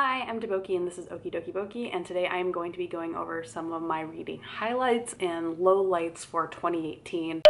Hi, I'm Deboki and this is Okie Dokie Boki, and today I am going to be going over some of my reading highlights and lowlights for 2018.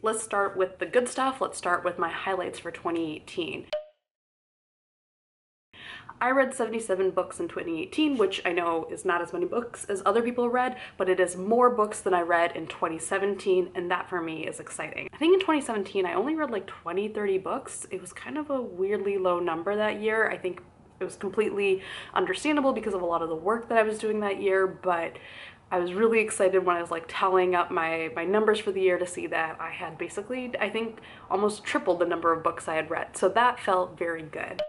Let's start with the good stuff. Let's start with my highlights for 2018. I read 77 books in 2018, which I know is not as many books as other people read, but it is more books than I read in 2017, and that for me is exciting. I think in 2017 I only read like 20-30 books. It was kind of a weirdly low number that year. I think it was completely understandable because of a lot of the work that I was doing that year, but I was really excited when I was like tallying up my numbers for the year to see that I had basically, I think, almost tripled the number of books I had read. So that felt very good.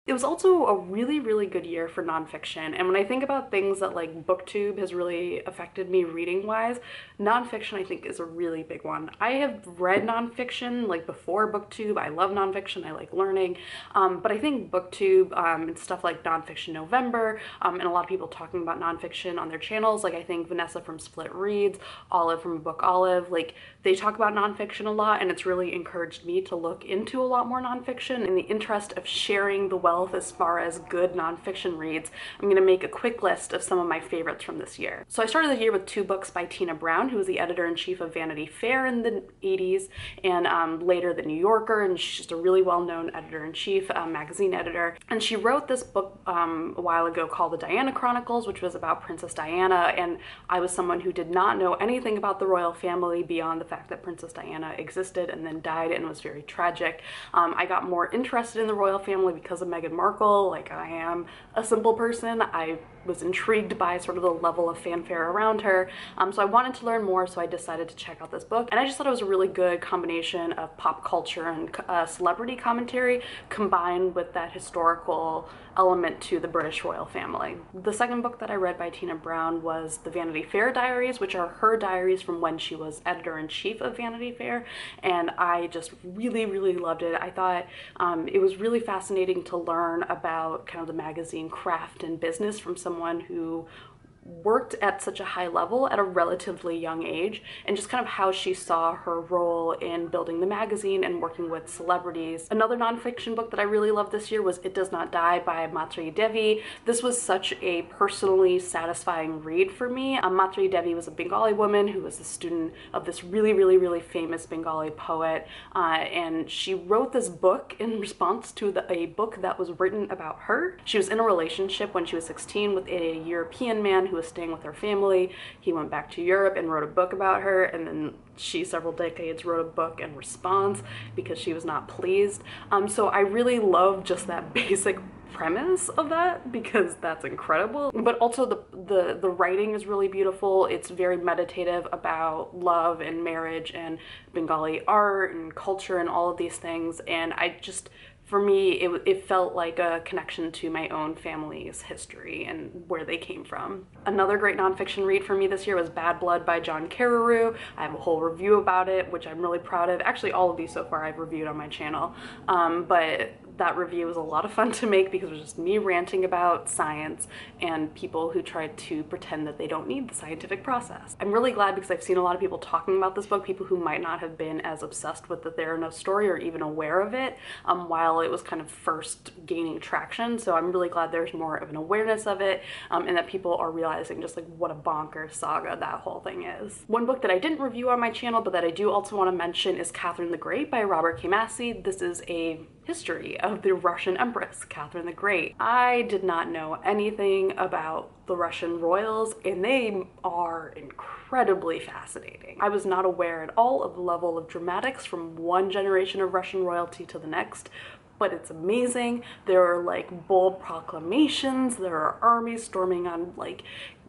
It was also a really good year for nonfiction, and when I think about things that like BookTube has really affected me reading wise, nonfiction I think is a really big one. I have read nonfiction like before BookTube. I love nonfiction, I like learning, but I think BookTube and stuff like Nonfiction November and a lot of people talking about nonfiction on their channels, like I think Vanessa from Split Reads, Olive from Book Olive, like they talk about nonfiction a lot, and it's really encouraged me to look into a lot more nonfiction in the interest of sharing the wealth as far as good nonfiction reads. I'm going to make a quick list of some of my favorites from this year. So I started the year with two books by Tina Brown, who was the editor-in-chief of Vanity Fair in the 80s and later the New Yorker, and she's just a really well-known editor-in-chief, magazine editor. And she wrote this book a while ago called The Diana Chronicles, which was about Princess Diana, and I was someone who did not know anything about the royal family beyond the fact that Princess Diana existed and then died and was very tragic. I got more interested in the royal family because of Meghan Markle. Like, I am a simple person. I was intrigued by sort of the level of fanfare around her. So I wanted to learn more, so I decided to check out this book. And I just thought it was a really good combination of pop culture and celebrity commentary combined with that historical element to the British royal family. The second book that I read by Tina Brown was the Vanity Fair Diaries, which are her diaries from when she was editor-in-chief of Vanity Fair, and I just really loved it. I thought it was really fascinating to learn about kind of the magazine craft and business from someone who worked at such a high level at a relatively young age, and just kind of how she saw her role in building the magazine and working with celebrities. Another nonfiction book that I really loved this year was It Does Not Die by Matri Devi. This was such a personally satisfying read for me. Matri Devi was a Bengali woman who was a student of this really famous Bengali poet, and she wrote this book in response to a book that was written about her. She was in a relationship when she was 16 with a European man who was staying with her family. He went back to Europe and wrote a book about her, and then she, several decades, wrote a book in response because she was not pleased. So I really love just that basic premise of that because that's incredible. But also the writing is really beautiful. It's very meditative about love and marriage and Bengali art and culture and all of these things, and I just, for me, it felt like a connection to my own family's history and where they came from. Another great nonfiction read for me this year was Bad Blood by John Carreyrou. I have a whole review about it, which I'm really proud of. Actually, all of these so far I've reviewed on my channel, but that review was a lot of fun to make because it was just me ranting about science and people who tried to pretend that they don't need the scientific process. I'm really glad because I've seen a lot of people talking about this book, people who might not have been as obsessed with the Theranos story or even aware of it while it was kind of first gaining traction. So I'm really glad there's more of an awareness of it and that people are realizing just like what a bonkers saga that whole thing is. One book that I didn't review on my channel but that I do also want to mention is Catherine the Great by Robert K. Massie. This is a history of the Russian Empress, Catherine the Great. I did not know anything about the Russian royals, and they are incredibly fascinating. I was not aware at all of the level of dramatics from one generation of Russian royalty to the next, but it's amazing. There are like bold proclamations, there are armies storming on like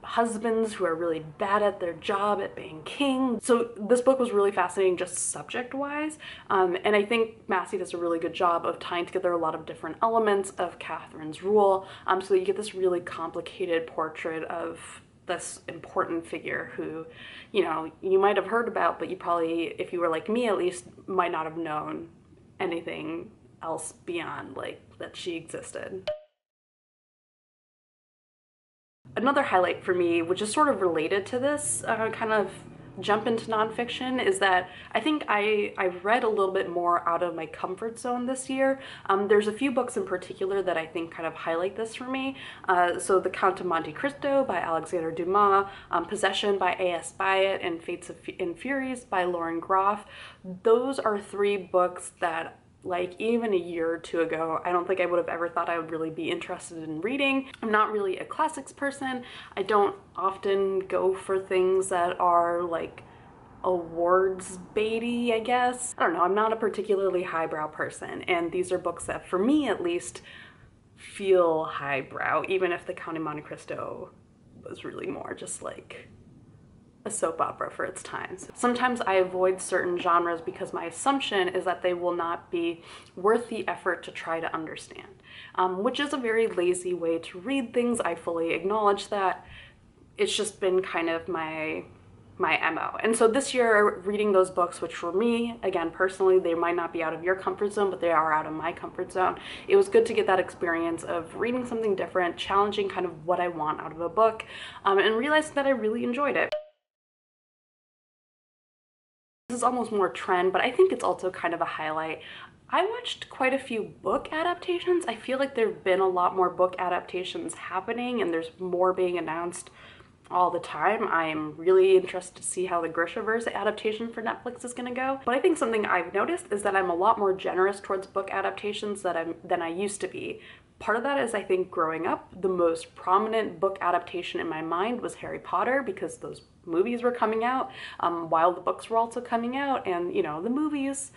husbands who are really bad at their job at being king. So this book was really fascinating just subject-wise, and I think Massie does a really good job of tying together a lot of different elements of Catherine's rule, so that you get this really complicated portrait of this important figure who, you know, you might have heard about, but you probably, if you were like me at least, might not have known anything else beyond like that she existed. Another highlight for me, which is sort of related to this kind of jump into nonfiction is that I think I've read a little bit more out of my comfort zone this year. There's a few books in particular that I think kind of highlight this for me. So The Count of Monte Cristo by Alexander Dumas, Possession by A.S. Byatt, and Fates and Furies by Lauren Groff. Those are three books that, like, even a year or two ago, I don't think I would have ever thought I would really be interested in reading. I'm not really a classics person. I don't often go for things that are like awards baity, I guess. I don't know, I'm not a particularly highbrow person, and these are books that, for me at least, feel highbrow, even if The Count of Monte Cristo was really more just like a soap opera for its time. Sometimes I avoid certain genres because my assumption is that they will not be worth the effort to try to understand, which is a very lazy way to read things. I fully acknowledge that. It's just been kind of my MO. And so this year, reading those books, which for me, again, personally, they might not be out of your comfort zone, but they are out of my comfort zone. It was good to get that experience of reading something different, challenging kind of what I want out of a book, and realizing that I really enjoyed it. This is almost more trend, but I think it's also kind of a highlight. I watched quite a few book adaptations. I feel like there have been a lot more book adaptations happening, and there's more being announced all the time. I am really interested to see how the Grishaverse adaptation for Netflix is gonna go. But I think something I've noticed is that I'm a lot more generous towards book adaptations than I used to be. Part of that is, I think, growing up, the most prominent book adaptation in my mind was Harry Potter, because those movies were coming out while the books were also coming out, and you know, the movies,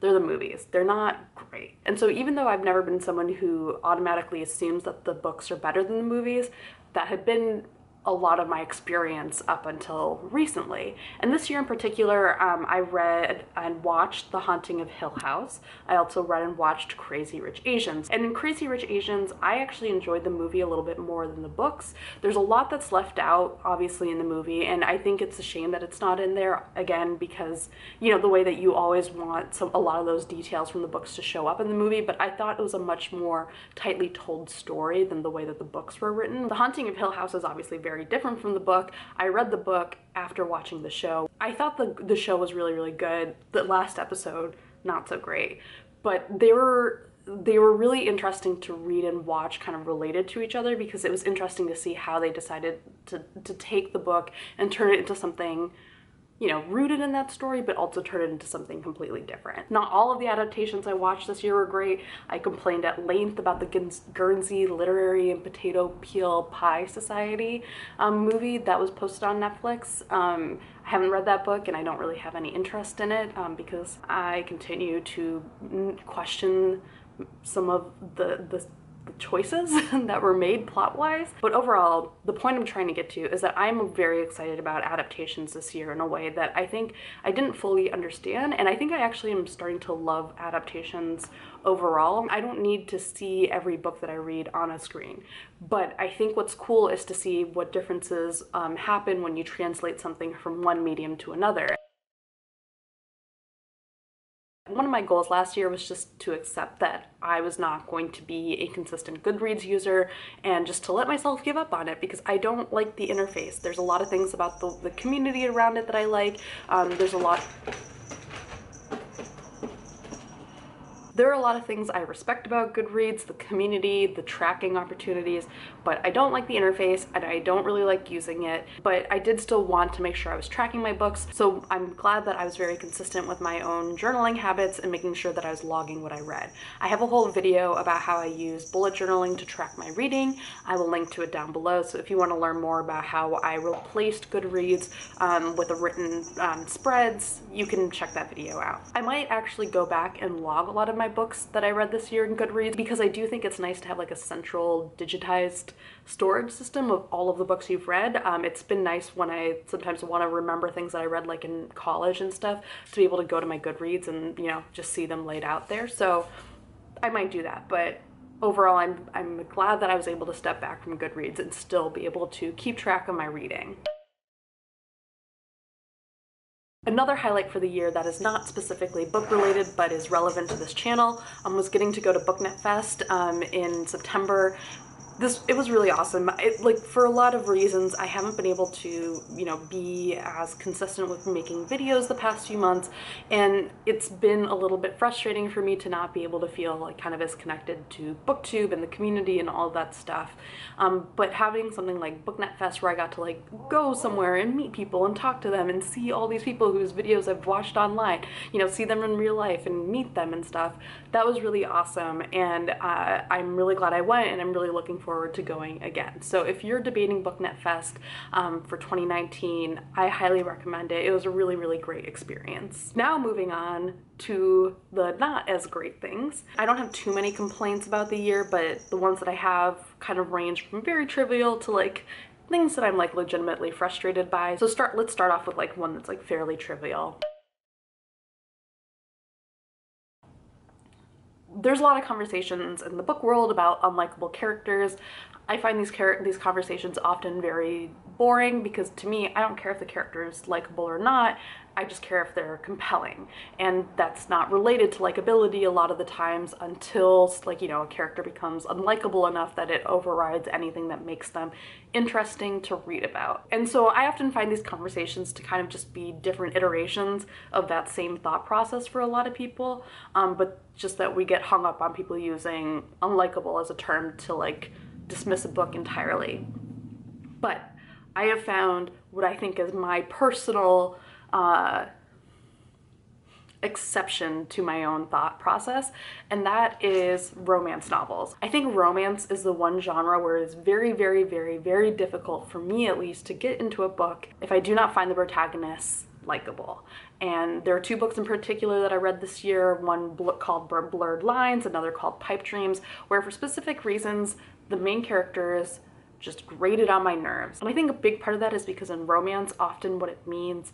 they're the movies. They're not great. And so even though I've never been someone who automatically assumes that the books are better than the movies, that had been a lot of my experience up until recently. And this year in particular, I read and watched The Haunting of Hill House. I also read and watched Crazy Rich Asians. And in Crazy Rich Asians, I actually enjoyed the movie a little bit more than the books. There's a lot that's left out, obviously, in the movie, and I think it's a shame that it's not in there, again, because, you know, the way that you always want a lot of those details from the books to show up in the movie, but I thought it was a much more tightly told story than the way that the books were written. The Haunting of Hill House is obviously very different from the book. I read the book after watching the show. I thought the show was really, really good. The last episode, not so great, but they were really interesting to read and watch, kind of related to each other, because it was interesting to see how they decided to take the book and turn it into something, you know, rooted in that story, but also turn it into something completely different. Not all of the adaptations I watched this year were great. I complained at length about the Guernsey Literary and Potato Peel Pie Society movie that was posted on Netflix. I haven't read that book, and I don't really have any interest in it because I continue to question some of the choices that were made plot-wise. But overall, the point I'm trying to get to is that I'm very excited about adaptations this year in a way that I think I didn't fully understand, and I think I actually am starting to love adaptations overall. I don't need to see every book that I read on a screen, but I think what's cool is to see what differences happen when you translate something from one medium to another. One of my goals last year was just to accept that I was not going to be a consistent Goodreads user, and just to let myself give up on it, because I don't like the interface. There's a lot of things about the community around it that I like. There are a lot of things I respect about Goodreads, the community, the tracking opportunities, but I don't like the interface and I don't really like using it. But I did still want to make sure I was tracking my books, so I'm glad that I was very consistent with my own journaling habits and making sure that I was logging what I read. I have a whole video about how I use bullet journaling to track my reading. I will link to it down below, so if you want to learn more about how I replaced Goodreads with a written spreads, you can check that video out. I might actually go back and log a lot of my books that I read this year in Goodreads, because I do think it's nice to have like a central digitized storage system of all of the books you've read. It's been nice when I sometimes want to remember things that I read like in college and stuff, to be able to go to my Goodreads and, you know, just see them laid out there. So I might do that, but overall I'm glad that I was able to step back from Goodreads and still be able to keep track of my reading. Another highlight for the year that is not specifically book related but is relevant to this channel was getting to go to BookNet Fest in September. it was really awesome. Like, for a lot of reasons, I haven't been able to, you know, be as consistent with making videos the past few months, and it's been a little bit frustrating for me to not be able to feel like kind of as connected to BookTube and the community and all that stuff. But having something like BookNet Fest where I got to like go somewhere and meet people and talk to them and see all these people whose videos I've watched online, you know, see them in real life and meet them and stuff, that was really awesome. And I'm really glad I went, and I'm really looking forward to going again. So if you're debating BookNet Fest for 2019, I highly recommend it. It was a really, really great experience. Now moving on to the not as great things. I don't have too many complaints about the year, but the ones that I have kind of range from very trivial to like things that I'm like legitimately frustrated by. So let's start off with like one that's like fairly trivial. There's a lot of conversations in the book world about unlikable characters. I find these conversations often very boring because to me, I don't care if the character is likable or not, I just care if they're compelling. And that's not related to likability a lot of the times until, like, you know, a character becomes unlikable enough that it overrides anything that makes them interesting to read about. And so I often find these conversations to kind of just be different iterations of that same thought process for a lot of people, but just that we get hung up on people using unlikable as a term to like dismiss a book entirely. But I have found what I think is my personal exception to my own thought process, and that is romance novels. I think romance is the one genre where it's very, very, very, very difficult for me at least to get into a book if I do not find the protagonists likable. And there are two books in particular that I read this year, one called Blurred Lines, another called Pipe Dreams, where for specific reasons the main characters just grated on my nerves. And I think a big part of that is because in romance, often what it means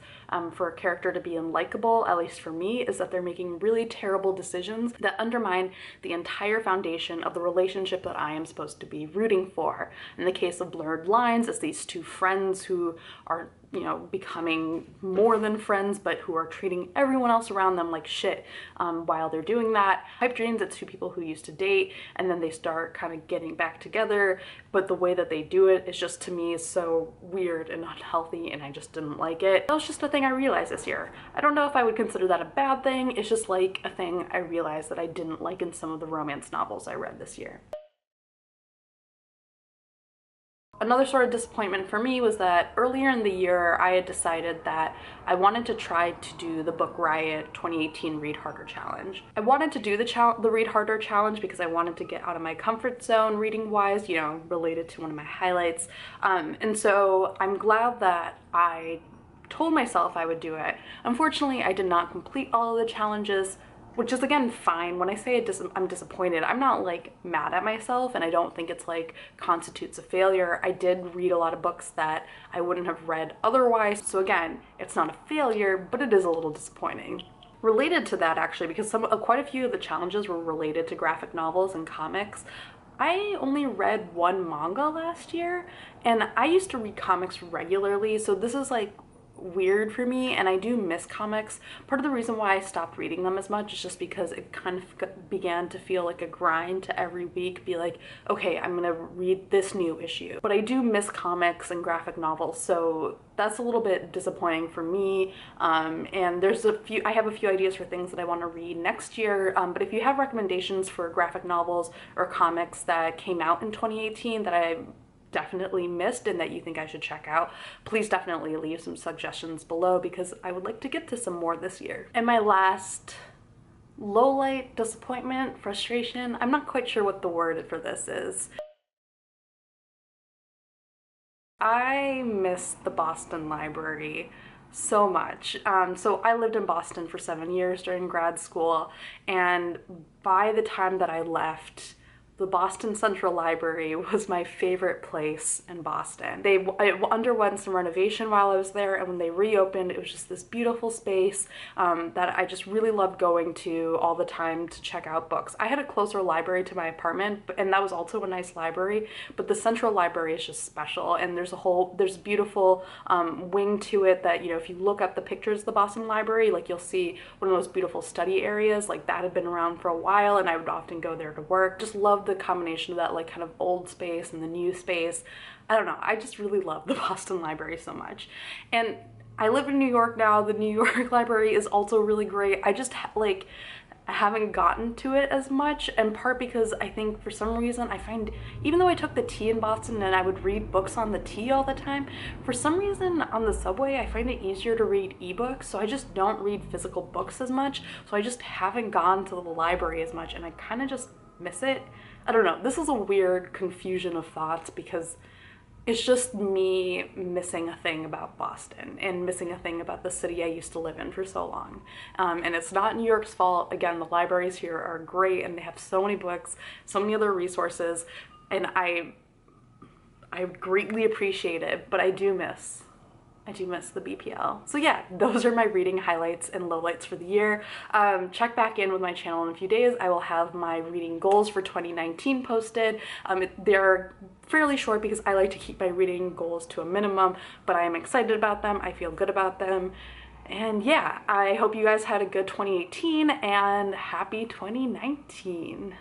for a character to be unlikable, at least for me, is that they're making really terrible decisions that undermine the entire foundation of the relationship that I am supposed to be rooting for. In the case of Blurred Lines, it's these two friends who are, you know, becoming more than friends, but who are treating everyone else around them like shit while they're doing that. Pipe Dreams, it's two people who used to date and then they start kind of getting back together, but the way that they do it is just, to me, so weird and unhealthy, and I just didn't like it. That was just a thing I realized this year. I don't know if I would consider that a bad thing, it's just like a thing I realized that I didn't like in some of the romance novels I read this year. Another sort of disappointment for me was that earlier in the year I had decided that I wanted to try to do the Book Riot 2018 Read Harder Challenge. I wanted to do the Read Harder Challenge because I wanted to get out of my comfort zone reading wise, you know, related to one of my highlights. And so I'm glad that I told myself I would do it. Unfortunately, I did not complete all of the challenges, which is again fine. When I say I'm disappointed, I'm not like mad at myself, and I don't think it's like constitutes a failure. I did read a lot of books that I wouldn't have read otherwise, so again, it's not a failure, but it is a little disappointing. Related to that, actually, because quite a few of the challenges were related to graphic novels and comics, I only read one manga last year, and I used to read comics regularly, so this is like weird for me, and I do miss comics. Part of the reason why I stopped reading them as much is just because it kind of began to feel like a grind to every week be like, okay, I'm gonna read this new issue. But I do miss comics and graphic novels, so that's a little bit disappointing for me. And I have a few ideas for things that I want to read next year, but if you have recommendations for graphic novels or comics that came out in 2018 that I definitely missed and that you think I should check out, please definitely leave some suggestions below because I would like to get to some more this year. And my last lowlight, disappointment, frustration, I'm not quite sure what the word for this is. I miss the Boston Library so much. So I lived in Boston for 7 years during grad school, and by the time that I left, the Boston Central Library was my favorite place in Boston. It underwent some renovation while I was there, and when they reopened, it was just this beautiful space that I just really loved going to all the time to check out books. I had a closer library to my apartment, and that was also a nice library, but the Central Library is just special, and there's a beautiful wing to it that, you know, if you look up the pictures of the Boston Library, like you'll see one of those beautiful study areas, like that had been around for a while, and I would often go there to work. Just love love the combination of that like kind of old space and the new space. I don't know, I just really love the Boston Library so much. And I live in New York now. The New York Library is also really great. I just like haven't gotten to it as much, in part because I think for some reason I find, even though I took the T in Boston and I would read books on the T all the time, for some reason on the subway I find it easier to read ebooks, so I just don't read physical books as much, so I just haven't gone to the library as much, and I kind of just miss it. I don't know, this is a weird confusion of thoughts because it's just me missing a thing about Boston and missing a thing about the city I used to live in for so long. And it's not New York's fault. Again, the libraries here are great and they have so many books, so many other resources, and I greatly appreciate it, but I do miss the BPL. So yeah, those are my reading highlights and lowlights for the year. Check back in with my channel in a few days. I will have my reading goals for 2019 posted. They're fairly short because I like to keep my reading goals to a minimum, but I am excited about them. I feel good about them. And yeah, I hope you guys had a good 2018 and happy 2019.